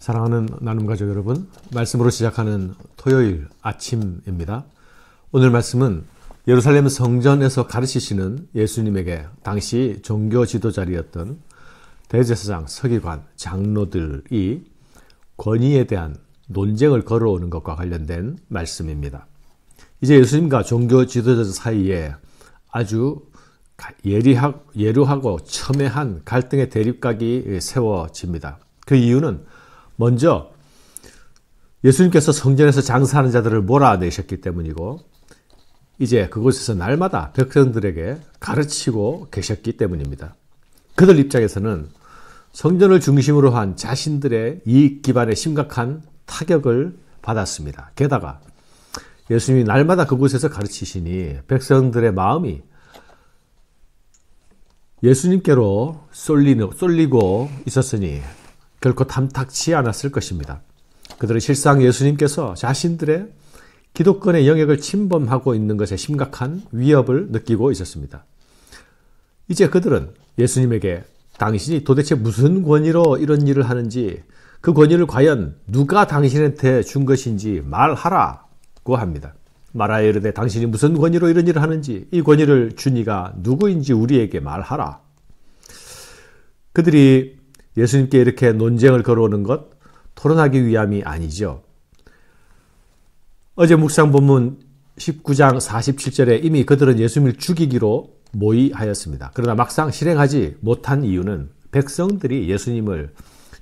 사랑하는 나눔가족 여러분, 말씀으로 시작하는 토요일 아침입니다. 오늘 말씀은 예루살렘 성전에서 가르치시는 예수님에게 당시 종교 지도자리였던 대제사장, 서기관, 장로들이 권위에 대한 논쟁을 걸어오는 것과 관련된 말씀입니다. 이제 예수님과 종교 지도자 사이에 아주 예류하고 첨예한 갈등의 대립각이 세워집니다. 그 이유는 먼저 예수님께서 성전에서 장사하는 자들을 몰아내셨기 때문이고, 이제 그곳에서 날마다 백성들에게 가르치고 계셨기 때문입니다. 그들 입장에서는 성전을 중심으로 한 자신들의 이익 기반에 심각한 타격을 받았습니다. 게다가 예수님이 날마다 그곳에서 가르치시니 백성들의 마음이 예수님께로 쏠리고 있었으니 결코 탐탁치 않았을 것입니다. 그들은 실상 예수님께서 자신들의 기독권의 영역을 침범하고 있는 것에 심각한 위협을 느끼고 있었습니다. 이제 그들은 예수님에게 당신이 도대체 무슨 권위로 이런 일을 하는지, 그 권위를 과연 누가 당신한테 준 것인지 말하라고 합니다. 말하여 이르되 당신이 무슨 권위로 이런 일을 하는지, 이 권위를 준 이가 누구인지 우리에게 말하라. 그들이 예수님께 이렇게 논쟁을 걸어오는 것, 토론하기 위함이 아니죠. 어제 묵상 본문 19장 47절에 이미 그들은 예수님을 죽이기로 모의하였습니다. 그러나 막상 실행하지 못한 이유는 백성들이 예수님을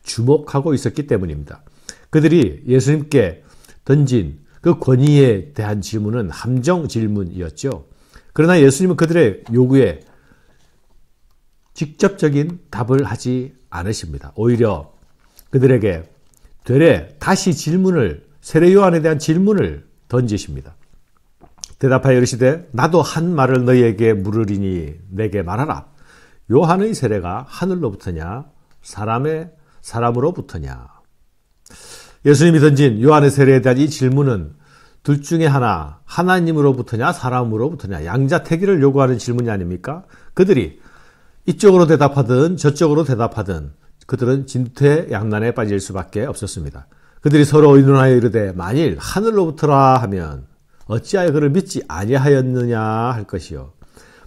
주목하고 있었기 때문입니다. 그들이 예수님께 던진 그 권위에 대한 질문은 함정 질문이었죠. 그러나 예수님은 그들의 요구에 직접적인 답을 하지 않으십니다. 오히려 그들에게 되레 다시 세례 요한에 대한 질문을 던지십니다. 대답하여 이르시되 나도 한 말을 너희에게 물으리니 내게 말하라. 요한의 세례가 하늘로부터냐 사람으로부터냐. 예수님이 던진 요한의 세례에 대한 이 질문은 둘 중에 하나, 하나님으로부터냐 사람으로부터냐, 양자택일을 요구하는 질문이 아닙니까? 그들이 이쪽으로 대답하든 저쪽으로 대답하든 그들은 진퇴양난에 빠질 수밖에 없었습니다. 그들이 서로 의논하여 이르되 만일 하늘로부터라 하면 어찌하여 그를 믿지 아니하였느냐 할 것이요,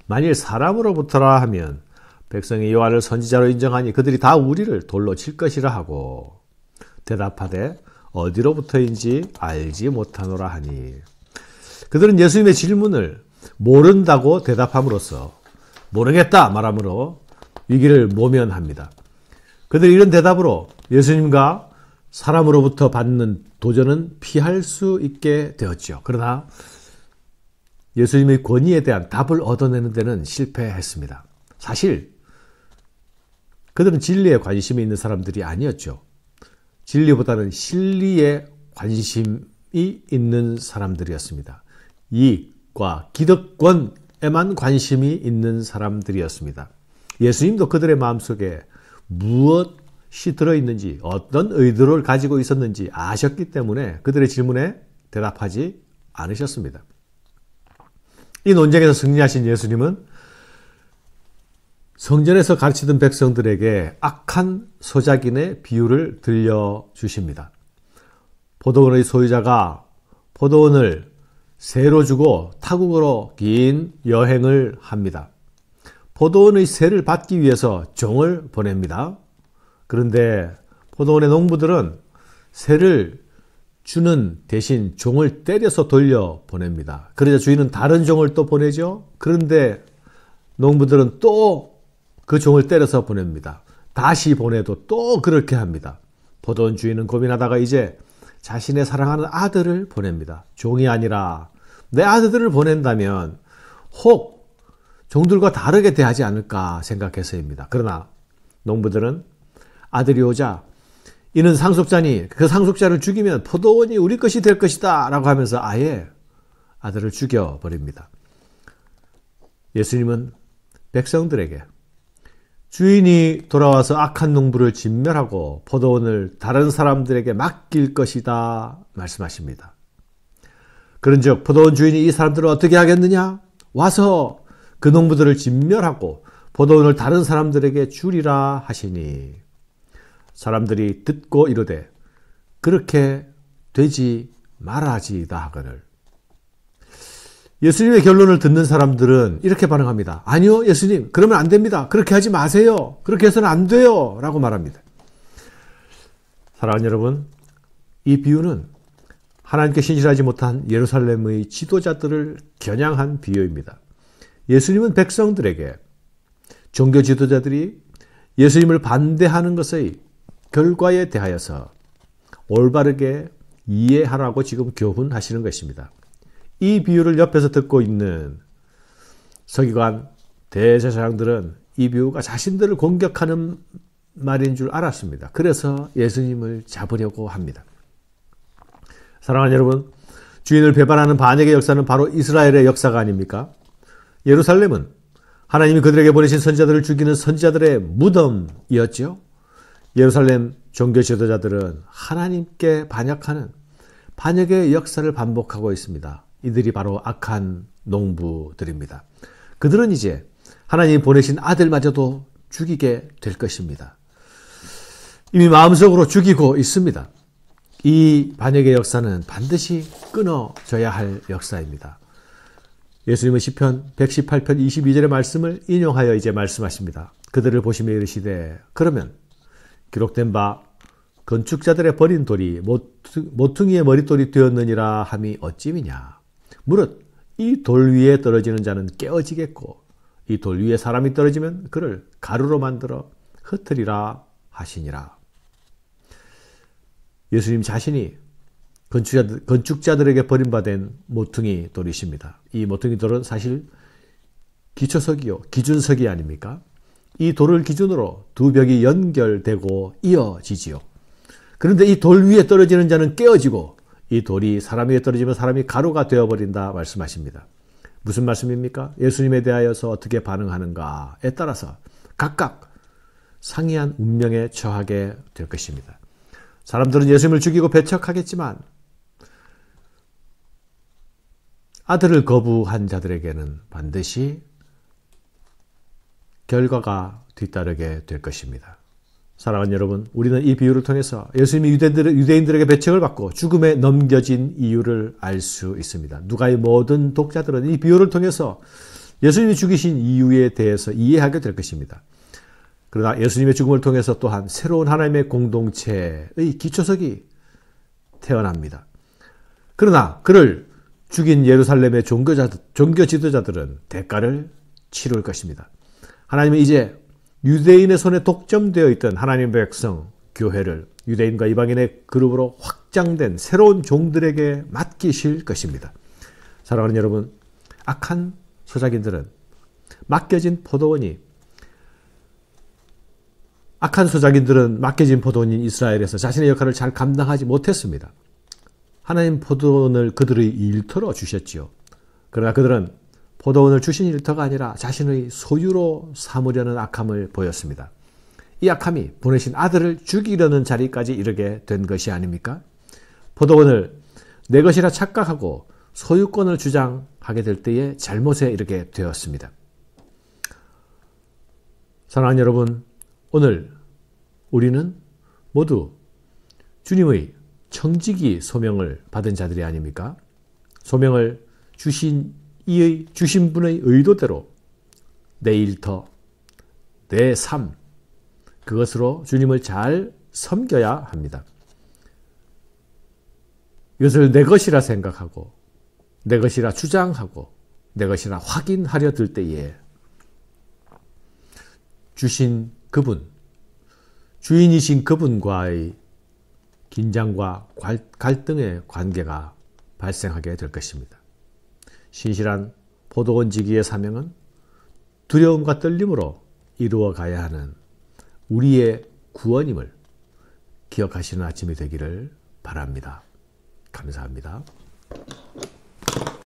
만일 사람으로부터라 하면 백성이 요한을 선지자로 인정하니 그들이 다 우리를 돌로 칠 것이라 하고 대답하되 어디로부터인지 알지 못하노라 하니. 그들은 예수님의 질문을 모른다고 대답함으로써 모르겠다 말함으로 위기를 모면합니다. 그들이 이런 대답으로 예수님과 사람으로부터 받는 도전은 피할 수 있게 되었죠. 그러나 예수님의 권위에 대한 답을 얻어내는 데는 실패했습니다. 사실 그들은 진리에 관심이 있는 사람들이 아니었죠. 진리보다는 실리에 관심이 있는 사람들이었습니다. 이익과 기득권에만 관심이 있는 사람들이었습니다. 예수님도 그들의 마음속에 무엇이 들어있는지, 어떤 의도를 가지고 있었는지 아셨기 때문에 그들의 질문에 대답하지 않으셨습니다. 이 논쟁에서 승리하신 예수님은 성전에서 가르치던 백성들에게 악한 소작인의 비유를 들려주십니다. 포도원의 소유자가 포도원을 세로 주고 타국으로 긴 여행을 합니다. 포도원의 세를 받기 위해서 종을 보냅니다. 그런데 포도원의 농부들은 세를 주는 대신 종을 때려서 돌려 보냅니다. 그러자 주인은 다른 종을 또 보내죠. 그런데 농부들은 또 그 종을 때려서 보냅니다. 다시 보내도 또 그렇게 합니다. 포도원 주인은 고민하다가 이제 자신의 사랑하는 아들을 보냅니다. 종이 아니라 내 아들을 보낸다면 혹 종들과 다르게 대하지 않을까 생각해서입니다. 그러나 농부들은 아들이 오자 이는 상속자니 그 상속자를 죽이면 포도원이 우리 것이 될 것이다 라고 하면서 아예 아들을 죽여버립니다. 예수님은 백성들에게 주인이 돌아와서 악한 농부를 진멸하고 포도원을 다른 사람들에게 맡길 것이다 말씀하십니다. 그런즉 포도원 주인이 이 사람들을 어떻게 하겠느냐? 와서 그 농부들을 진멸하고 포도원을 다른 사람들에게 주리라 하시니 사람들이 듣고 이르되 그렇게 되지 말아지다 하거늘. 예수님의 결론을 듣는 사람들은 이렇게 반응합니다. 아니요, 예수님, 그러면 안 됩니다. 그렇게 하지 마세요. 그렇게 해서는 안 돼요. 라고 말합니다. 사랑하는 여러분, 이 비유는 하나님께 신실하지 못한 예루살렘의 지도자들을 겨냥한 비유입니다. 예수님은 백성들에게 종교 지도자들이 예수님을 반대하는 것의 결과에 대하여서 올바르게 이해하라고 지금 교훈하시는 것입니다. 이 비유를 옆에서 듣고 있는 서기관, 대제사장들은 이 비유가 자신들을 공격하는 말인 줄 알았습니다. 그래서 예수님을 잡으려고 합니다. 사랑하는 여러분, 주인을 배반하는 반역의 역사는 바로 이스라엘의 역사가 아닙니까? 예루살렘은 하나님이 그들에게 보내신 선지자들을 죽이는 선지자들의 무덤이었죠. 예루살렘 종교 지도자들은 하나님께 반역하는 반역의 역사를 반복하고 있습니다. 이들이 바로 악한 농부들입니다. 그들은 이제 하나님이 보내신 아들마저도 죽이게 될 것입니다. 이미 마음속으로 죽이고 있습니다. 이 반역의 역사는 반드시 끊어져야 할 역사입니다. 예수님은 시편 118편 22절의 말씀을 인용하여 이제 말씀하십니다. 그들을 보시며 이르시되 그러면 기록된 바 건축자들의 버린 돌이 모퉁이의 머릿돌이 되었느니라 함이 어찌미냐. 무릇 이 돌 위에 떨어지는 자는 깨어지겠고 이 돌 위에 사람이 떨어지면 그를 가루로 만들어 흩으리라 하시니라. 예수님 자신이 건축자들에게 버림받은 모퉁이 돌이십니다. 이 모퉁이 돌은 사실 기초석이요, 기준석이 아닙니까? 이 돌을 기준으로 두 벽이 연결되고 이어지지요. 그런데 이 돌 위에 떨어지는 자는 깨어지고 이 돌이 사람 위에 떨어지면 사람이 가루가 되어버린다 말씀하십니다. 무슨 말씀입니까? 예수님에 대하여서 어떻게 반응하는가에 따라서 각각 상이한 운명에 처하게 될 것입니다. 사람들은 예수님을 죽이고 배척하겠지만 아들을 거부한 자들에게는 반드시 결과가 뒤따르게 될 것입니다. 사랑하는 여러분, 우리는 이 비유를 통해서 예수님이 유대인들에게 배척을 받고 죽음에 넘겨진 이유를 알 수 있습니다. 누가의 모든 독자들은 이 비유를 통해서 예수님이 죽이신 이유에 대해서 이해하게 될 것입니다. 그러나 예수님의 죽음을 통해서 또한 새로운 하나님의 공동체의 기초석이 태어납니다. 그러나 그를 죽인 예루살렘의 종교 지도자들은 대가를 치룰 것입니다. 하나님은 이제 유대인의 손에 독점되어 있던 하나님의 백성, 교회를 유대인과 이방인의 그룹으로 확장된 새로운 종들에게 맡기실 것입니다. 사랑하는 여러분, 악한 소작인들은 맡겨진 포도원인 포도원인 이스라엘에서 자신의 역할을 잘 감당하지 못했습니다. 하나님 포도원을 그들의 일터로 주셨지요. 그러나 그들은 포도원을 주신 일터가 아니라 자신의 소유로 삼으려는 악함을 보였습니다. 이 악함이 보내신 아들을 죽이려는 자리까지 이르게 된 것이 아닙니까? 포도원을 내 것이라 착각하고 소유권을 주장하게 될 때에 잘못에 이르게 되었습니다. 사랑하는 여러분, 오늘 우리는 모두 주님의 청지기 소명을 받은 자들이 아닙니까? 소명을 주신 분의 의도대로 내 일터, 내 삶, 그것으로 주님을 잘 섬겨야 합니다. 이것을 내 것이라 생각하고 내 것이라 주장하고 내 것이라 확인하려 들 때에 주신 그분, 주인이신 그분과의 긴장과 갈등의 관계가 발생하게 될 것입니다. 신실한 포도원지기의 사명은 두려움과 떨림으로 이루어 가야 하는 우리의 구원임을 기억하시는 아침이 되기를 바랍니다. 감사합니다.